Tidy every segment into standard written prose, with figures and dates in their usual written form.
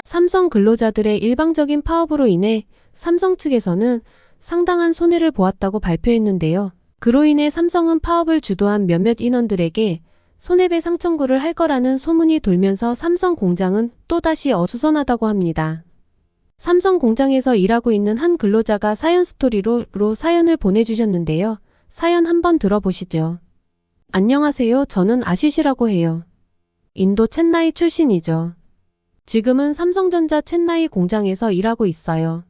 삼성 근로자들의 일방적인 파업으로 인해 삼성 측에서는 상당한 손해를 보았다고 발표했는데요. 그로 인해 삼성은 파업을 주도한 몇몇 인원들에게 손해배상 청구를 할 거라는 소문이 돌면서 삼성 공장은 또다시 어수선하다고 합니다. 삼성 공장에서 일하고 있는 한 근로자가 사연 스토리로 사연을 보내주셨는데요. 사연 한번 들어보시죠. 안녕하세요. 저는 아시시라고 해요. 인도 첸나이 출신이죠. 지금은 삼성전자 첸나이 공장에서 일하고 있어요.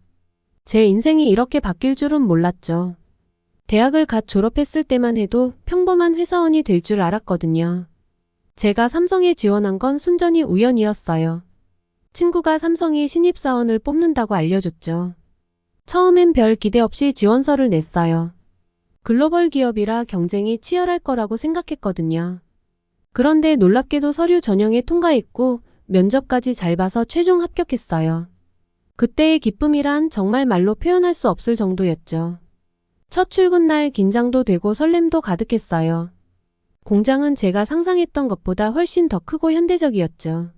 제 인생이 이렇게 바뀔 줄은 몰랐죠. 대학을 갓 졸업했을 때만 해도 평범한 회사원이 될 줄 알았거든요. 제가 삼성에 지원한 건 순전히 우연이었어요. 친구가 삼성이 신입사원을 뽑는다고 알려줬죠. 처음엔 별 기대 없이 지원서를 냈어요. 글로벌 기업이라 경쟁이 치열할 거라고 생각했거든요. 그런데 놀랍게도 서류 전형에 통과했고 면접까지 잘 봐서 최종 합격했어요. 그때의 기쁨이란 정말 말로 표현할 수 없을 정도였죠. 첫 출근 날 긴장도 되고 설렘도 가득했어요. 공장은 제가 상상했던 것보다 훨씬 더 크고 현대적이었죠.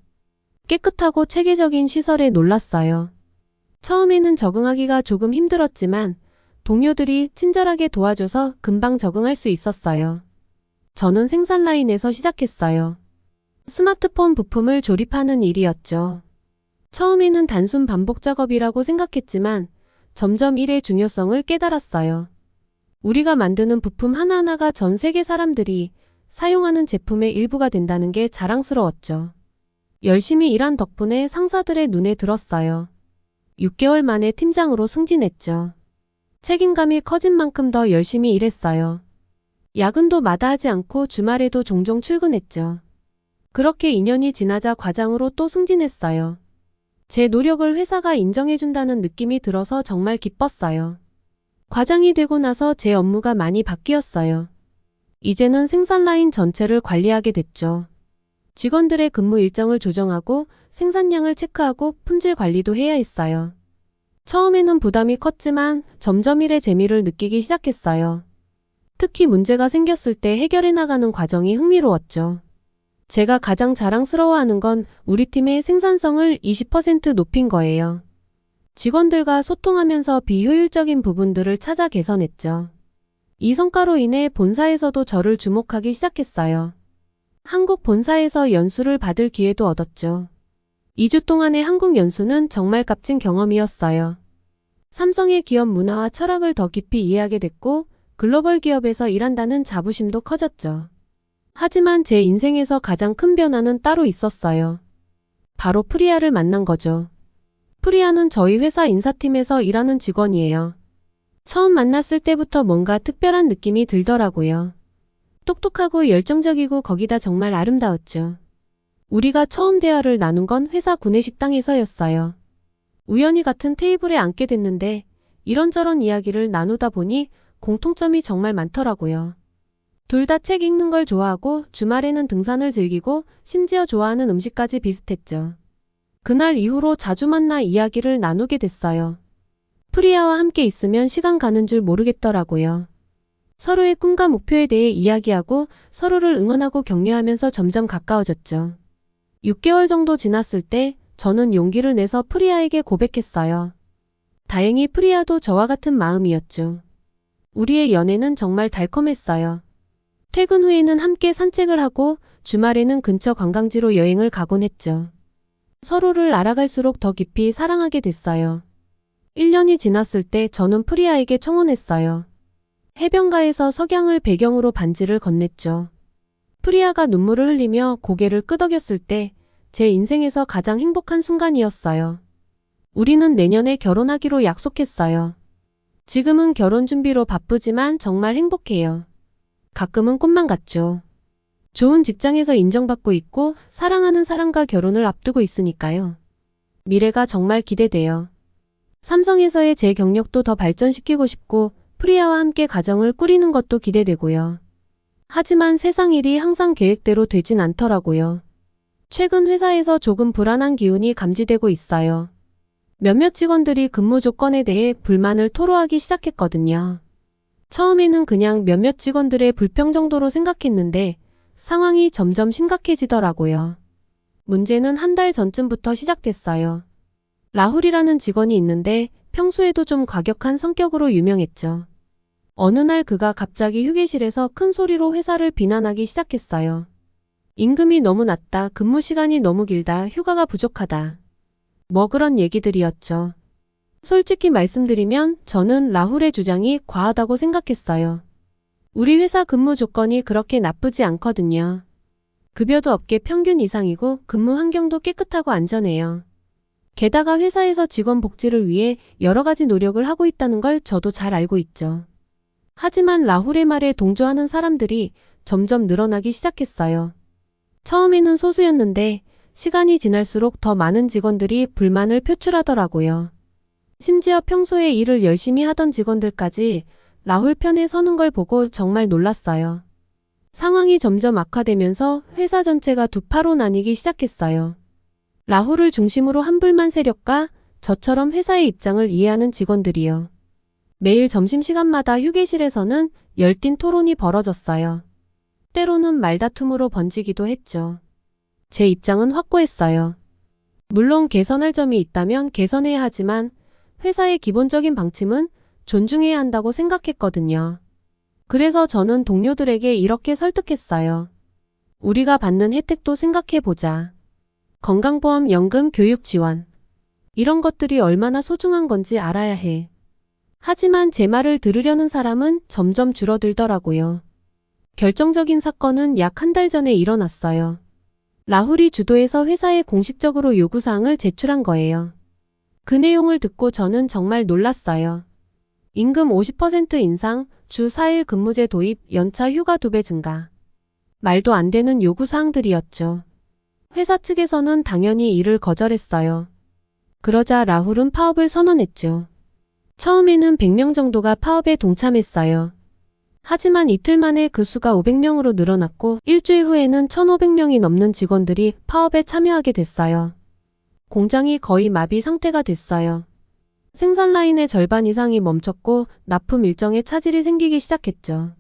깨끗하고 체계적인 시설에 놀랐어요. 처음에는 적응하기가 조금 힘들었지만 동료들이 친절하게 도와줘서 금방 적응할 수 있었어요. 저는 생산 라인에서 시작했어요. 스마트폰 부품을 조립하는 일이었죠. 처음에는 단순 반복 작업이라고 생각했지만 점점 일의 중요성을 깨달았어요. 우리가 만드는 부품 하나하나가 전 세계 사람들이 사용하는 제품의 일부가 된다는 게 자랑스러웠죠. 열심히 일한 덕분에 상사들의 눈에 들었어요. 6개월 만에 팀장으로 승진했죠. 책임감이 커진 만큼 더 열심히 일했어요. 야근도 마다하지 않고 주말에도 종종 출근했죠. 그렇게 2년이 지나자 과장으로 또 승진했어요. 제 노력을 회사가 인정해준다는 느낌이 들어서 정말 기뻤어요. 과장이 되고 나서 제 업무가 많이 바뀌었어요. 이제는 생산 라인 전체를 관리하게 됐죠. 직원들의 근무 일정을 조정하고 생산량을 체크하고 품질 관리도 해야 했어요. 처음에는 부담이 컸지만 점점 일의 재미를 느끼기 시작했어요. 특히 문제가 생겼을 때 해결해 나가는 과정이 흥미로웠죠. 제가 가장 자랑스러워하는 건 우리 팀의 생산성을 20% 높인 거예요. 직원들과 소통하면서 비효율적인 부분들을 찾아 개선했죠. 이 성과로 인해 본사에서도 저를 주목하기 시작했어요. 한국 본사에서 연수를 받을 기회도 얻었죠. 2주 동안의 한국 연수는 정말 값진 경험이었어요. 삼성의 기업 문화와 철학을 더 깊이 이해하게 됐고 글로벌 기업에서 일한다는 자부심도 커졌죠. 하지만 제 인생에서 가장 큰 변화는 따로 있었어요. 바로 프리아를 만난 거죠. 프리아는 저희 회사 인사팀에서 일하는 직원이에요. 처음 만났을 때부터 뭔가 특별한 느낌이 들더라고요. 똑똑하고 열정적이고 거기다 정말 아름다웠죠. 우리가 처음 대화를 나눈 건 회사 구내식당에서였어요. 우연히 같은 테이블에 앉게 됐는데 이런저런 이야기를 나누다 보니 공통점이 정말 많더라고요. 둘 다 책 읽는 걸 좋아하고 주말에는 등산을 즐기고 심지어 좋아하는 음식까지 비슷했죠. 그날 이후로 자주 만나 이야기를 나누게 됐어요. 프리아와 함께 있으면 시간 가는 줄 모르겠더라고요. 서로의 꿈과 목표에 대해 이야기하고 서로를 응원하고 격려하면서 점점 가까워졌죠. 6개월 정도 지났을 때 저는 용기를 내서 프리아에게 고백했어요. 다행히 프리아도 저와 같은 마음이었죠. 우리의 연애는 정말 달콤했어요. 퇴근 후에는 함께 산책을 하고 주말에는 근처 관광지로 여행을 가곤 했죠. 서로를 알아갈수록 더 깊이 사랑하게 됐어요. 1년이 지났을 때 저는 프리아에게 청혼했어요. 해변가에서 석양을 배경으로 반지를 건넸죠. 프리아가 눈물을 흘리며 고개를 끄덕였을 때 제 인생에서 가장 행복한 순간이었어요. 우리는 내년에 결혼하기로 약속했어요. 지금은 결혼 준비로 바쁘지만 정말 행복해요. 가끔은 꿈만 같죠. 좋은 직장에서 인정받고 있고 사랑하는 사람과 결혼을 앞두고 있으니까요. 미래가 정말 기대돼요. 삼성에서의 제 경력도 더 발전시키고 싶고 프리아와 함께 가정을 꾸리는 것도 기대되고요. 하지만 세상 일이 항상 계획대로 되진 않더라고요. 최근 회사에서 조금 불안한 기운이 감지되고 있어요. 몇몇 직원들이 근무 조건에 대해 불만을 토로하기 시작했거든요. 처음에는 그냥 몇몇 직원들의 불평 정도로 생각했는데 상황이 점점 심각해지더라고요. 문제는 한 달 전쯤부터 시작됐어요. 라훌이라는 직원이 있는데 평소에도 좀 과격한 성격으로 유명했죠. 어느 날 그가 갑자기 휴게실에서 큰 소리로 회사를 비난하기 시작했어요. 임금이 너무 낮다, 근무 시간이 너무 길다, 휴가가 부족하다. 뭐 그런 얘기들이었죠. 솔직히 말씀드리면 저는 라훌의 주장이 과하다고 생각했어요. 우리 회사 근무 조건이 그렇게 나쁘지 않거든요. 급여도 업계 평균 이상이고 근무 환경도 깨끗하고 안전해요. 게다가 회사에서 직원 복지를 위해 여러 가지 노력을 하고 있다는 걸 저도 잘 알고 있죠. 하지만 라훌의 말에 동조하는 사람들이 점점 늘어나기 시작했어요. 처음에는 소수였는데 시간이 지날수록 더 많은 직원들이 불만을 표출하더라고요. 심지어 평소에 일을 열심히 하던 직원들까지 라훌 편에 서는 걸 보고 정말 놀랐어요. 상황이 점점 악화되면서 회사 전체가 두 파로 나뉘기 시작했어요. 라훌을 중심으로 한 불만 세력과 저처럼 회사의 입장을 이해하는 직원들이요. 매일 점심시간마다 휴게실에서는 열띤 토론이 벌어졌어요. 때로는 말다툼으로 번지기도 했죠. 제 입장은 확고했어요. 물론 개선할 점이 있다면 개선해야 하지만 회사의 기본적인 방침은 존중해야 한다고 생각했거든요. 그래서 저는 동료들에게 이렇게 설득했어요. 우리가 받는 혜택도 생각해보자. 건강보험, 연금, 교육 지원. 이런 것들이 얼마나 소중한 건지 알아야 해. 하지만 제 말을 들으려는 사람은 점점 줄어들더라고요. 결정적인 사건은 약 한 달 전에 일어났어요. 라훌이 주도해서 회사에 공식적으로 요구사항을 제출한 거예요. 그 내용을 듣고 저는 정말 놀랐어요. 임금 50% 인상, 주 4일 근무제 도입, 연차 휴가 2배 증가. 말도 안 되는 요구사항들이었죠. 회사 측에서는 당연히 이를 거절했어요. 그러자 라훌은 파업을 선언했죠. 처음에는 100명 정도가 파업에 동참했어요. 하지만 이틀 만에 그 수가 500명으로 늘어났고 일주일 후에는 1,500명이 넘는 직원들이 파업에 참여하게 됐어요. 공장이 거의 마비 상태가 됐어요. 생산 라인의 절반 이상이 멈췄고 납품 일정에 차질이 생기기 시작했죠.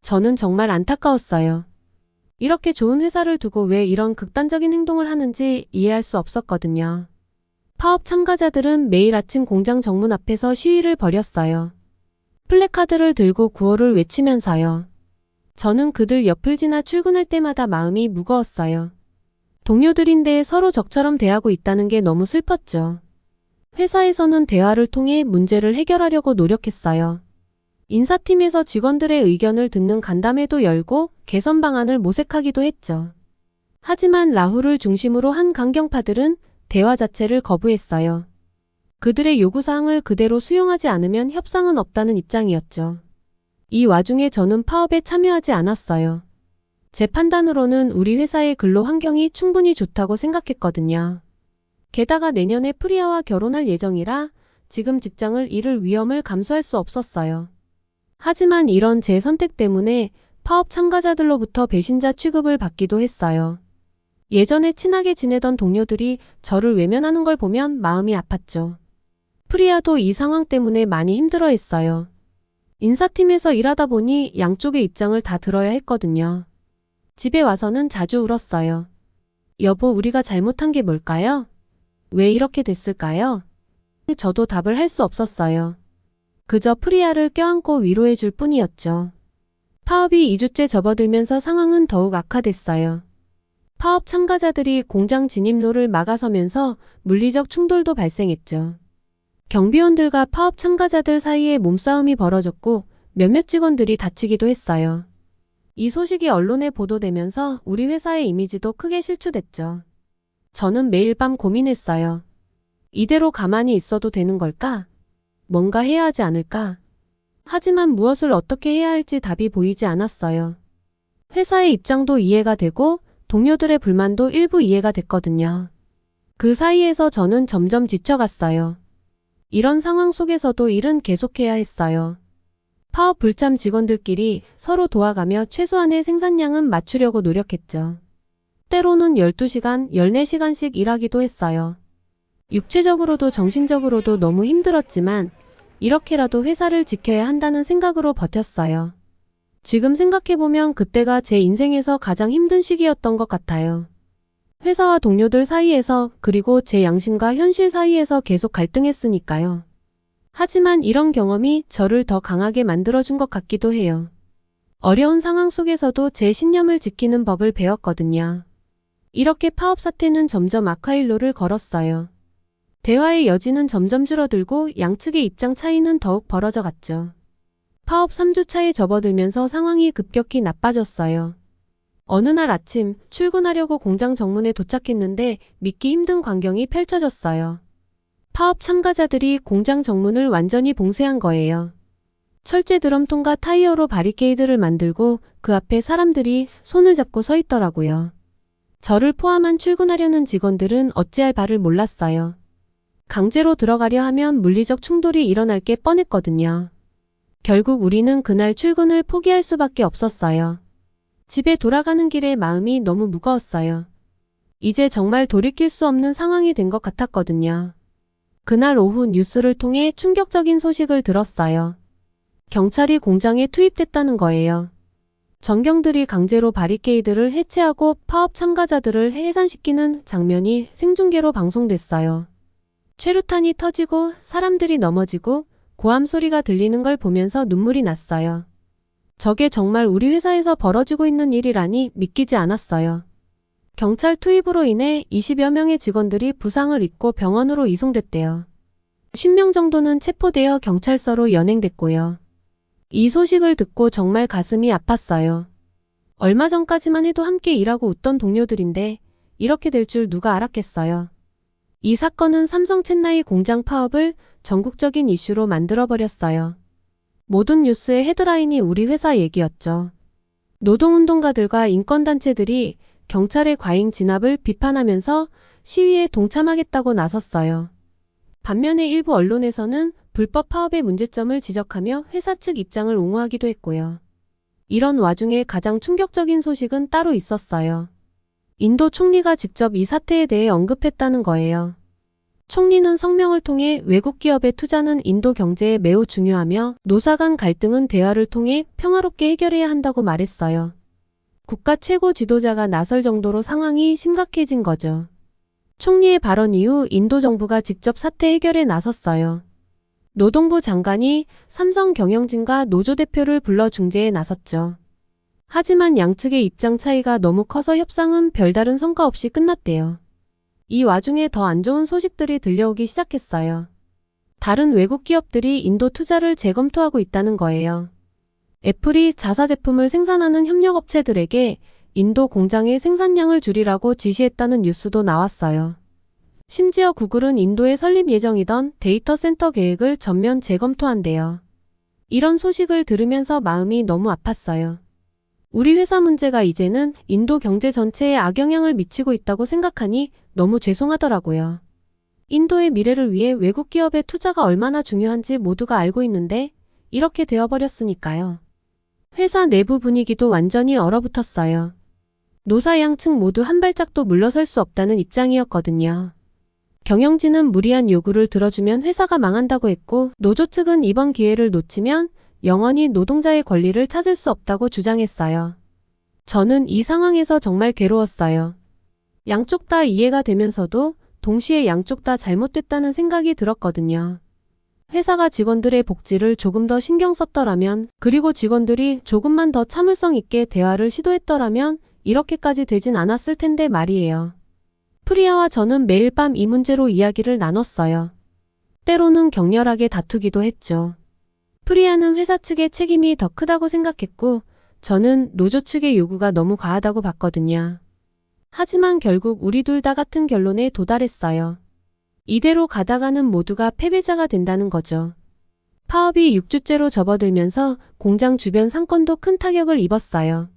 저는 정말 안타까웠어요. 이렇게 좋은 회사를 두고 왜 이런 극단적인 행동을 하는지 이해할 수 없었거든요. 파업 참가자들은 매일 아침 공장 정문 앞에서 시위를 벌였어요. 플래카드를 들고 구호를 외치면서요. 저는 그들 옆을 지나 출근할 때마다 마음이 무거웠어요. 동료들인데 서로 적처럼 대하고 있다는 게 너무 슬펐죠. 회사에서는 대화를 통해 문제를 해결하려고 노력했어요. 인사팀에서 직원들의 의견을 듣는 간담회도 열고 개선 방안을 모색하기도 했죠. 하지만 라훌을 중심으로 한 강경파들은 대화 자체를 거부했어요. 그들의 요구사항을 그대로 수용하지 않으면 협상은 없다는 입장이었죠. 이 와중에 저는 파업에 참여하지 않았어요. 제 판단으로는 우리 회사의 근로 환경이 충분히 좋다고 생각했거든요. 게다가 내년에 프리아와 결혼할 예정이라 지금 직장을 잃을 위험을 감수할 수 없었어요. 하지만 이런 제 선택 때문에 파업 참가자들로부터 배신자 취급을 받기도 했어요. 예전에 친하게 지내던 동료들이 저를 외면하는 걸 보면 마음이 아팠죠. 프리아도 이 상황 때문에 많이 힘들어했어요. 인사팀에서 일하다 보니 양쪽의 입장을 다 들어야 했거든요. 집에 와서는 자주 울었어요. 여보, 우리가 잘못한 게 뭘까요? 왜 이렇게 됐을까요? 저도 답을 할 수 없었어요. 그저 프리아를 껴안고 위로해 줄 뿐이었죠. 파업이 2주째 접어들면서 상황은 더욱 악화됐어요. 파업 참가자들이 공장 진입로를 막아서면서 물리적 충돌도 발생했죠. 경비원들과 파업 참가자들 사이에 몸싸움이 벌어졌고 몇몇 직원들이 다치기도 했어요. 이 소식이 언론에 보도되면서 우리 회사의 이미지도 크게 실추됐죠. 저는 매일 밤 고민했어요. 이대로 가만히 있어도 되는 걸까? 뭔가 해야 하지 않을까? 하지만 무엇을 어떻게 해야 할지 답이 보이지 않았어요. 회사의 입장도 이해가 되고 동료들의 불만도 일부 이해가 됐거든요. 그 사이에서 저는 점점 지쳐갔어요. 이런 상황 속에서도 일은 계속해야 했어요. 파업 불참 직원들끼리 서로 도와가며 최소한의 생산량은 맞추려고 노력했죠. 때로는 12시간, 14시간씩 일하기도 했어요. 육체적으로도 정신적으로도 너무 힘들었지만 이렇게라도 회사를 지켜야 한다는 생각으로 버텼어요. 지금 생각해보면 그때가 제 인생에서 가장 힘든 시기였던 것 같아요. 회사와 동료들 사이에서 그리고 제 양심과 현실 사이에서 계속 갈등했으니까요. 하지만 이런 경험이 저를 더 강하게 만들어준 것 같기도 해요. 어려운 상황 속에서도 제 신념을 지키는 법을 배웠거든요. 이렇게 파업 사태는 점점 악화일로를 걸었어요. 대화의 여지는 점점 줄어들고 양측의 입장 차이는 더욱 벌어져 갔죠. 파업 3주차에 접어들면서 상황이 급격히 나빠졌어요. 어느 날 아침 출근하려고 공장 정문에 도착했는데 믿기 힘든 광경이 펼쳐졌어요. 파업 참가자들이 공장 정문을 완전히 봉쇄한 거예요. 철제 드럼통과 타이어로 바리케이드를 만들고 그 앞에 사람들이 손을 잡고 서 있더라고요. 저를 포함한 출근하려는 직원들은 어찌할 바를 몰랐어요. 강제로 들어가려 하면 물리적 충돌이 일어날 게 뻔했거든요. 결국 우리는 그날 출근을 포기할 수밖에 없었어요. 집에 돌아가는 길에 마음이 너무 무거웠어요. 이제 정말 돌이킬 수 없는 상황이 된 것 같았거든요. 그날 오후 뉴스를 통해 충격적인 소식을 들었어요. 경찰이 공장에 투입됐다는 거예요. 전경들이 강제로 바리케이드를 해체하고 파업 참가자들을 해산시키는 장면이 생중계로 방송됐어요. 최루탄이 터지고 사람들이 넘어지고 고함 소리가 들리는 걸 보면서 눈물이 났어요. 저게 정말 우리 회사에서 벌어지고 있는 일이라니 믿기지 않았어요. 경찰 투입으로 인해 20여 명의 직원들이 부상을 입고 병원으로 이송됐대요. 10명 정도는 체포되어 경찰서로 연행됐고요. 이 소식을 듣고 정말 가슴이 아팠어요. 얼마 전까지만 해도 함께 일하고 웃던 동료들인데 이렇게 될 줄 누가 알았겠어요. 이 사건은 삼성 챗나이 공장 파업을 전국적인 이슈로 만들어버렸어요. 모든 뉴스의 헤드라인이 우리 회사 얘기였죠. 노동운동가들과 인권단체들이 경찰의 과잉 진압을 비판하면서 시위에 동참하겠다고 나섰어요. 반면에 일부 언론에서는 불법 파업의 문제점을 지적하며 회사 측 입장을 옹호하기도 했고요. 이런 와중에 가장 충격적인 소식은 따로 있었어요. 인도 총리가 직접 이 사태에 대해 언급했다는 거예요. 총리는 성명을 통해 외국 기업의 투자는 인도 경제에 매우 중요하며 노사 간 갈등은 대화를 통해 평화롭게 해결해야 한다고 말했어요. 국가 최고 지도자가 나설 정도로 상황이 심각해진 거죠. 총리의 발언 이후 인도 정부가 직접 사태 해결에 나섰어요. 노동부 장관이 삼성 경영진과 노조 대표를 불러 중재에 나섰죠. 하지만 양측의 입장 차이가 너무 커서 협상은 별다른 성과 없이 끝났대요. 이 와중에 더 안 좋은 소식들이 들려오기 시작했어요. 다른 외국 기업들이 인도 투자를 재검토하고 있다는 거예요. 애플이 자사 제품을 생산하는 협력업체들에게 인도 공장의 생산량을 줄이라고 지시했다는 뉴스도 나왔어요. 심지어 구글은 인도에 설립 예정이던 데이터 센터 계획을 전면 재검토한대요. 이런 소식을 들으면서 마음이 너무 아팠어요. 우리 회사 문제가 이제는 인도 경제 전체에 악영향을 미치고 있다고 생각하니 너무 죄송하더라고요. 인도의 미래를 위해 외국 기업의 투자가 얼마나 중요한지 모두가 알고 있는데 이렇게 되어버렸으니까요. 회사 내부 분위기도 완전히 얼어붙었어요. 노사 양측 모두 한 발짝도 물러설 수 없다는 입장이었거든요. 경영진은 무리한 요구를 들어주면 회사가 망한다고 했고 노조 측은 이번 기회를 놓치면 영원히 노동자의 권리를 찾을 수 없다고 주장했어요. 저는 이 상황에서 정말 괴로웠어요. 양쪽 다 이해가 되면서도 동시에 양쪽 다 잘못됐다는 생각이 들었거든요. 회사가 직원들의 복지를 조금 더 신경 썼더라면 그리고 직원들이 조금만 더 참을성 있게 대화를 시도했더라면 이렇게까지 되진 않았을 텐데 말이에요. 프리아와 저는 매일 밤 이 문제로 이야기를 나눴어요. 때로는 격렬하게 다투기도 했죠. 프리아는 회사 측의 책임이 더 크다고 생각했고 저는 노조 측의 요구가 너무 과하다고 봤거든요. 하지만 결국 우리 둘 다 같은 결론에 도달했어요. 이대로 가다가는 모두가 패배자가 된다는 거죠. 파업이 6주째로 접어들면서 공장 주변 상권도 큰 타격을 입었어요.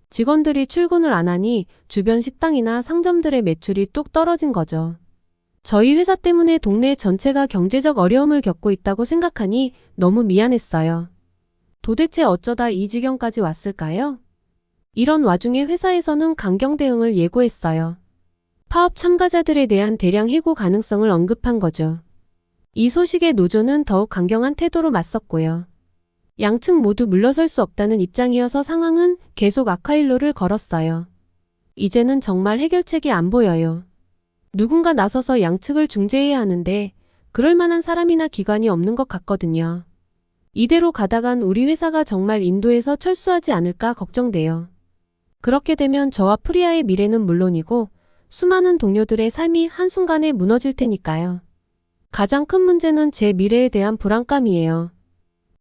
직원들이 출근을 안 하니 주변 식당이나 상점들의 매출이 뚝 떨어진 거죠. 저희 회사 때문에 동네 전체가 경제적 어려움을 겪고 있다고 생각하니 너무 미안했어요. 도대체 어쩌다 이 지경까지 왔을까요? 이런 와중에 회사에서는 강경 대응을 예고했어요. 파업 참가자들에 대한 대량 해고 가능성을 언급한 거죠. 이 소식에 노조는 더욱 강경한 태도로 맞섰고요. 양측 모두 물러설 수 없다는 입장이어서 상황은 계속 악화일로를 걸었어요. 이제는 정말 해결책이 안 보여요. 누군가 나서서 양측을 중재해야 하는데 그럴 만한 사람이나 기관이 없는 것 같거든요. 이대로 가다간 우리 회사가 정말 인도에서 철수하지 않을까 걱정돼요. 그렇게 되면 저와 프리아의 미래는 물론이고 수많은 동료들의 삶이 한순간에 무너질 테니까요. 가장 큰 문제는 제 미래에 대한 불안감이에요.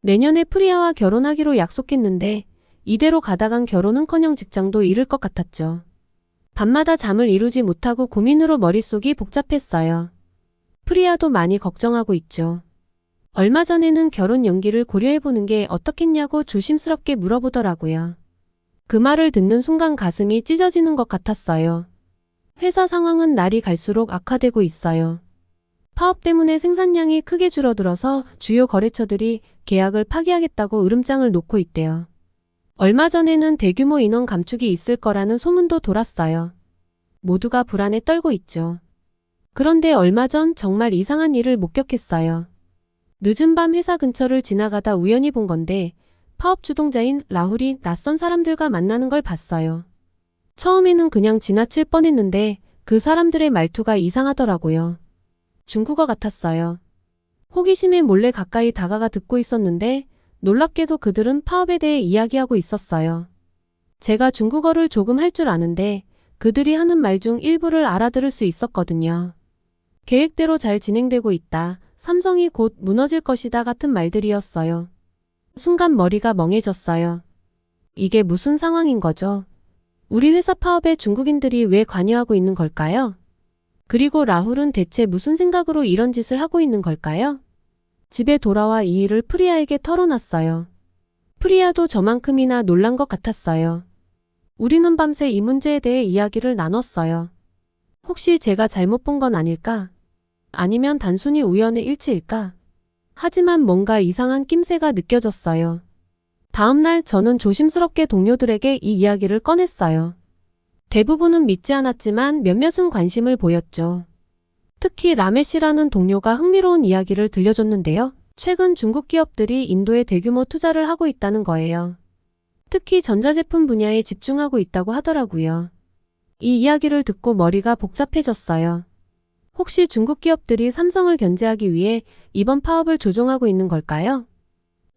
내년에 프리아와 결혼하기로 약속했는데 이대로 가다간 결혼은커녕 직장도 잃을 것 같았죠. 밤마다 잠을 이루지 못하고 고민으로 머릿속이 복잡했어요. 프리아도 많이 걱정하고 있죠. 얼마 전에는 결혼 연기를 고려해보는 게 어떻겠냐고 조심스럽게 물어보더라고요. 그 말을 듣는 순간 가슴이 찢어지는 것 같았어요. 회사 상황은 날이 갈수록 악화되고 있어요. 파업 때문에 생산량이 크게 줄어들어서 주요 거래처들이 계약을 파기하겠다고 으름장을 놓고 있대요. 얼마 전에는 대규모 인원 감축이 있을 거라는 소문도 돌았어요. 모두가 불안에 떨고 있죠. 그런데 얼마 전 정말 이상한 일을 목격했어요. 늦은 밤 회사 근처를 지나가다 우연히 본 건데 파업 주동자인 라훌이 낯선 사람들과 만나는 걸 봤어요. 처음에는 그냥 지나칠 뻔했는데 그 사람들의 말투가 이상하더라고요. 중국어 같았어요. 호기심에 몰래 가까이 다가가 듣고 있었는데 놀랍게도 그들은 파업에 대해 이야기하고 있었어요. 제가 중국어를 조금 할 줄 아는데 그들이 하는 말 중 일부를 알아들을 수 있었거든요. 계획대로 잘 진행되고 있다. 삼성이 곧 무너질 것이다 같은 말들이었어요. 순간 머리가 멍해졌어요. 이게 무슨 상황인 거죠? 우리 회사 파업에 중국인들이 왜 관여하고 있는 걸까요? 그리고 라훌은 대체 무슨 생각으로 이런 짓을 하고 있는 걸까요? 집에 돌아와 이 일을 프리아에게 털어놨어요. 프리아도 저만큼이나 놀란 것 같았어요. 우리는 밤새 이 문제에 대해 이야기를 나눴어요. 혹시 제가 잘못 본 건 아닐까? 아니면 단순히 우연의 일치일까? 하지만 뭔가 이상한 낌새가 느껴졌어요. 다음날 저는 조심스럽게 동료들에게 이 이야기를 꺼냈어요. 대부분은 믿지 않았지만 몇몇은 관심을 보였죠. 특히 라메시라는 동료가 흥미로운 이야기를 들려줬는데요. 최근 중국 기업들이 인도에 대규모 투자를 하고 있다는 거예요. 특히 전자제품 분야에 집중하고 있다고 하더라고요. 이 이야기를 듣고 머리가 복잡해졌어요. 혹시 중국 기업들이 삼성을 견제하기 위해 이번 파업을 조종하고 있는 걸까요?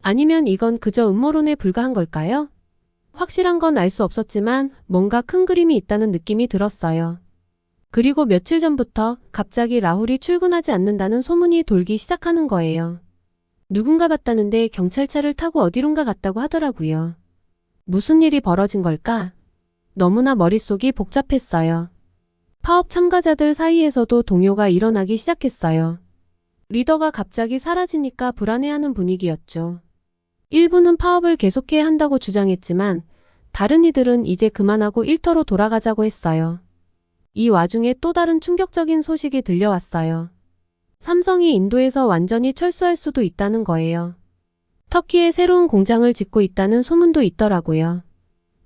아니면 이건 그저 음모론에 불과한 걸까요? 확실한 건 알 수 없었지만 뭔가 큰 그림이 있다는 느낌이 들었어요. 그리고 며칠 전부터 갑자기 라훌이 출근하지 않는다는 소문이 돌기 시작하는 거예요. 누군가 봤다는데 경찰차를 타고 어디론가 갔다고 하더라고요. 무슨 일이 벌어진 걸까? 너무나 머릿속이 복잡했어요. 파업 참가자들 사이에서도 동요가 일어나기 시작했어요. 리더가 갑자기 사라지니까 불안해하는 분위기였죠. 일부는 파업을 계속해야 한다고 주장했지만 다른 이들은 이제 그만하고 일터로 돌아가자고 했어요. 이 와중에 또 다른 충격적인 소식이 들려왔어요. 삼성이 인도에서 완전히 철수할 수도 있다는 거예요. 터키에 새로운 공장을 짓고 있다는 소문도 있더라고요.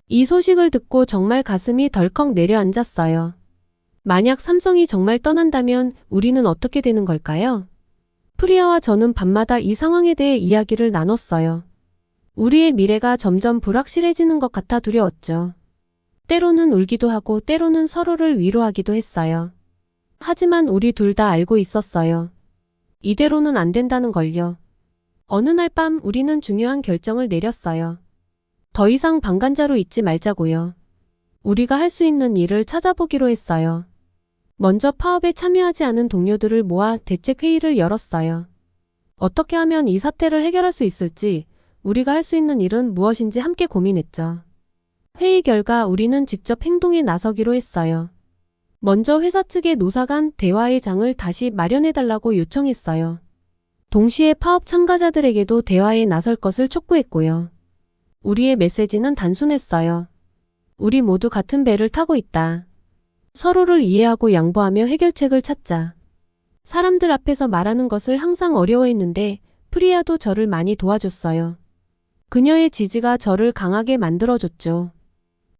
이 소식을 듣고 정말 가슴이 덜컥 내려앉았어요. 만약 삼성이 정말 떠난다면 우리는 어떻게 되는 걸까요? 프리아와 저는 밤마다 이 상황에 대해 이야기를 나눴어요. 우리의 미래가 점점 불확실해지는 것 같아 두려웠죠. 때로는 울기도 하고 때로는 서로를 위로하기도 했어요. 하지만 우리 둘 다 알고 있었어요. 이대로는 안 된다는 걸요. 어느 날 밤 우리는 중요한 결정을 내렸어요. 더 이상 방관자로 있지 말자고요. 우리가 할 수 있는 일을 찾아보기로 했어요. 먼저 파업에 참여하지 않은 동료들을 모아 대책회의를 열었어요. 어떻게 하면 이 사태를 해결할 수 있을지, 우리가 할 수 있는 일은 무엇인지 함께 고민했죠. 회의 결과 우리는 직접 행동에 나서기로 했어요. 먼저 회사 측의 노사 간 대화의 장을 다시 마련해달라고 요청했어요. 동시에 파업 참가자들에게도 대화에 나설 것을 촉구했고요. 우리의 메시지는 단순했어요. 우리 모두 같은 배를 타고 있다. 서로를 이해하고 양보하며 해결책을 찾자. 사람들 앞에서 말하는 것을 항상 어려워했는데 프리아도 저를 많이 도와줬어요. 그녀의 지지가 저를 강하게 만들어줬죠.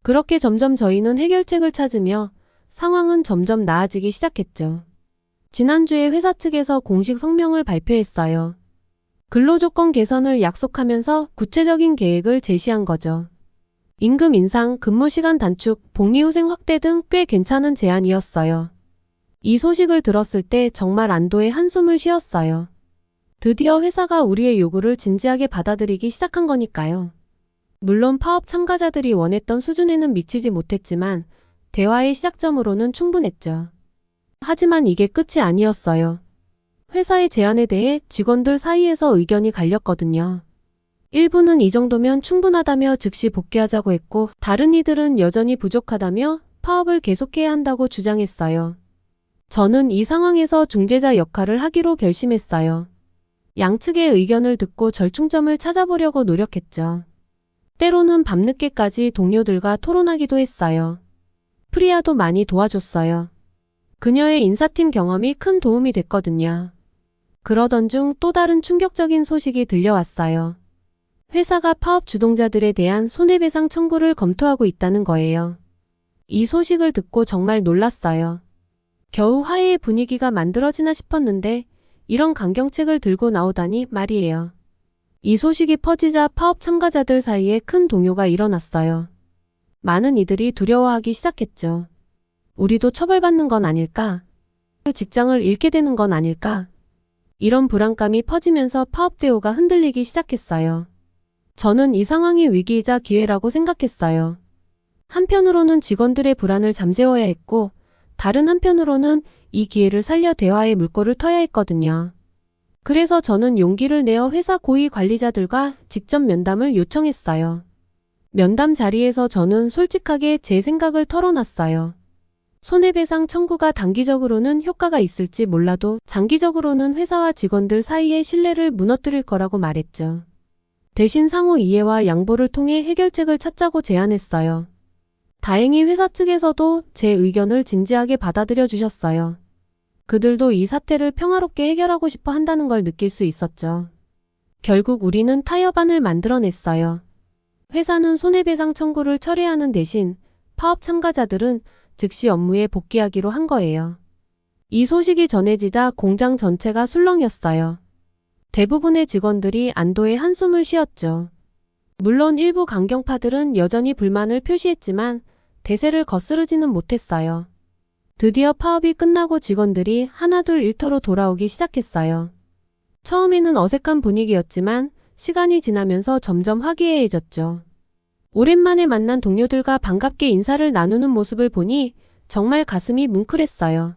그렇게 점점 저희는 해결책을 찾으며 상황은 점점 나아지기 시작했죠. 지난주에 회사 측에서 공식 성명을 발표했어요. 근로조건 개선을 약속하면서 구체적인 계획을 제시한 거죠. 임금 인상, 근무시간 단축, 복리후생 확대 등 꽤 괜찮은 제안이었어요. 이 소식을 들었을 때 정말 안도의 한숨을 쉬었어요. 드디어 회사가 우리의 요구를 진지하게 받아들이기 시작한 거니까요. 물론 파업 참가자들이 원했던 수준에는 미치지 못했지만 대화의 시작점으로는 충분했죠. 하지만 이게 끝이 아니었어요. 회사의 제안에 대해 직원들 사이에서 의견이 갈렸거든요. 일부는 이 정도면 충분하다며 즉시 복귀하자고 했고, 다른 이들은 여전히 부족하다며 파업을 계속해야 한다고 주장했어요. 저는 이 상황에서 중재자 역할을 하기로 결심했어요. 양측의 의견을 듣고 절충점을 찾아보려고 노력했죠. 때로는 밤늦게까지 동료들과 토론하기도 했어요. 프리아도 많이 도와줬어요. 그녀의 인사팀 경험이 큰 도움이 됐거든요. 그러던 중 또 다른 충격적인 소식이 들려왔어요. 회사가 파업 주동자들에 대한 손해배상 청구를 검토하고 있다는 거예요. 이 소식을 듣고 정말 놀랐어요. 겨우 화해의 분위기가 만들어지나 싶었는데 이런 강경책을 들고 나오다니 말이에요. 이 소식이 퍼지자 파업 참가자들 사이에 큰 동요가 일어났어요. 많은 이들이 두려워하기 시작했죠. 우리도 처벌받는 건 아닐까? 직장을 잃게 되는 건 아닐까? 이런 불안감이 퍼지면서 파업 대우가 흔들리기 시작했어요. 저는 이 상황이 위기이자 기회라고 생각했어요. 한편으로는 직원들의 불안을 잠재워야 했고, 다른 한편으로는 이 기회를 살려 대화의 물꼬를 터야 했거든요. 그래서 저는 용기를 내어 회사 고위 관리자들과 직접 면담을 요청했어요. 면담 자리에서 저는 솔직하게 제 생각을 털어놨어요. 손해배상 청구가 단기적으로는 효과가 있을지 몰라도 장기적으로는 회사와 직원들 사이의 신뢰를 무너뜨릴 거라고 말했죠. 대신 상호 이해와 양보를 통해 해결책을 찾자고 제안했어요. 다행히 회사 측에서도 제 의견을 진지하게 받아들여 주셨어요. 그들도 이 사태를 평화롭게 해결하고 싶어 한다는 걸 느낄 수 있었죠. 결국 우리는 타협안을 만들어냈어요. 회사는 손해배상 청구를 철회하는 대신 파업 참가자들은 즉시 업무에 복귀하기로 한 거예요. 이 소식이 전해지자 공장 전체가 술렁였어요. 대부분의 직원들이 안도의 한숨을 쉬었죠. 물론 일부 강경파들은 여전히 불만을 표시했지만 대세를 거스르지는 못했어요. 드디어 파업이 끝나고 직원들이 하나둘 일터로 돌아오기 시작했어요. 처음에는 어색한 분위기였지만 시간이 지나면서 점점 화기애애해졌죠. 오랜만에 만난 동료들과 반갑게 인사를 나누는 모습을 보니 정말 가슴이 뭉클했어요.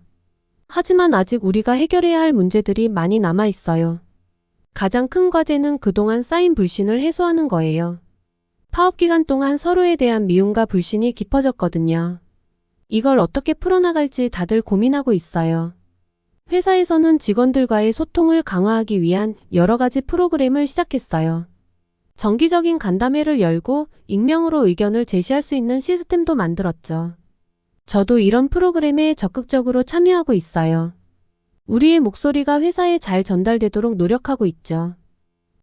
하지만 아직 우리가 해결해야 할 문제들이 많이 남아 있어요. 가장 큰 과제는 그동안 쌓인 불신을 해소하는 거예요. 파업 기간 동안 서로에 대한 미움과 불신이 깊어졌거든요. 이걸 어떻게 풀어나갈지 다들 고민하고 있어요. 회사에서는 직원들과의 소통을 강화하기 위한 여러 가지 프로그램을 시작했어요. 정기적인 간담회를 열고 익명으로 의견을 제시할 수 있는 시스템도 만들었죠. 저도 이런 프로그램에 적극적으로 참여하고 있어요. 우리의 목소리가 회사에 잘 전달되도록 노력하고 있죠.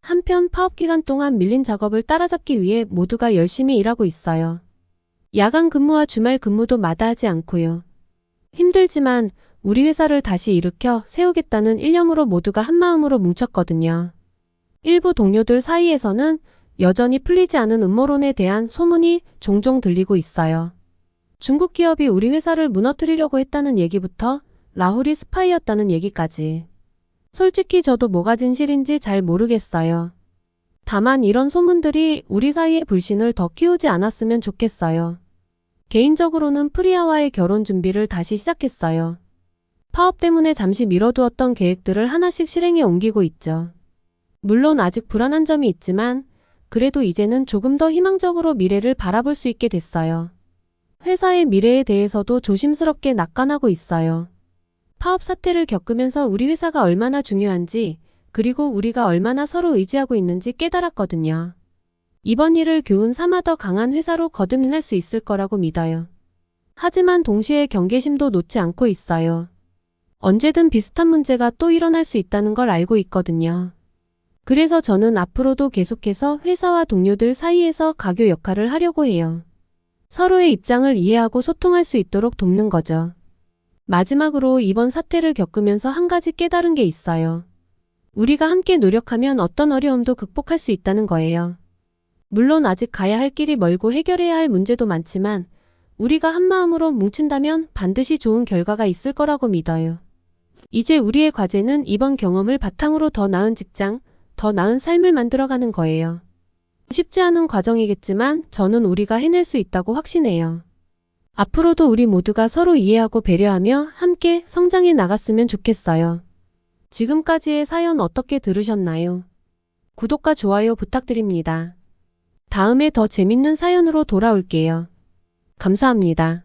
한편 파업 기간 동안 밀린 작업을 따라잡기 위해 모두가 열심히 일하고 있어요. 야간 근무와 주말 근무도 마다하지 않고요. 힘들지만 우리 회사를 다시 일으켜 세우겠다는 일념으로 모두가 한마음으로 뭉쳤거든요. 일부 동료들 사이에서는 여전히 풀리지 않은 음모론에 대한 소문이 종종 들리고 있어요. 중국 기업이 우리 회사를 무너뜨리려고 했다는 얘기부터 라훌이 스파이였다는 얘기까지. 솔직히 저도 뭐가 진실인지 잘 모르겠어요. 다만 이런 소문들이 우리 사이의 불신을 더 키우지 않았으면 좋겠어요. 개인적으로는 프리아와의 결혼 준비를 다시 시작했어요. 파업 때문에 잠시 미뤄두었던 계획들을 하나씩 실행에 옮기고 있죠. 물론 아직 불안한 점이 있지만 그래도 이제는 조금 더 희망적으로 미래를 바라볼 수 있게 됐어요. 회사의 미래에 대해서도 조심스럽게 낙관하고 있어요. 파업 사태를 겪으면서 우리 회사가 얼마나 중요한지 그리고 우리가 얼마나 서로 의지하고 있는지 깨달았거든요. 이번 일을 교훈 삼아 더 강한 회사로 거듭날 수 있을 거라고 믿어요. 하지만 동시에 경계심도 놓지 않고 있어요. 언제든 비슷한 문제가 또 일어날 수 있다는 걸 알고 있거든요. 그래서 저는 앞으로도 계속해서 회사와 동료들 사이에서 가교 역할을 하려고 해요. 서로의 입장을 이해하고 소통할 수 있도록 돕는 거죠. 마지막으로 이번 사태를 겪으면서 한 가지 깨달은 게 있어요. 우리가 함께 노력하면 어떤 어려움도 극복할 수 있다는 거예요. 물론 아직 가야 할 길이 멀고 해결해야 할 문제도 많지만 우리가 한마음으로 뭉친다면 반드시 좋은 결과가 있을 거라고 믿어요. 이제 우리의 과제는 이번 경험을 바탕으로 더 나은 직장, 더 나은 삶을 만들어가는 거예요. 쉽지 않은 과정이겠지만 저는 우리가 해낼 수 있다고 확신해요. 앞으로도 우리 모두가 서로 이해하고 배려하며 함께 성장해 나갔으면 좋겠어요. 지금까지의 사연 어떻게 들으셨나요? 구독과 좋아요 부탁드립니다. 다음에 더 재밌는 사연으로 돌아올게요. 감사합니다.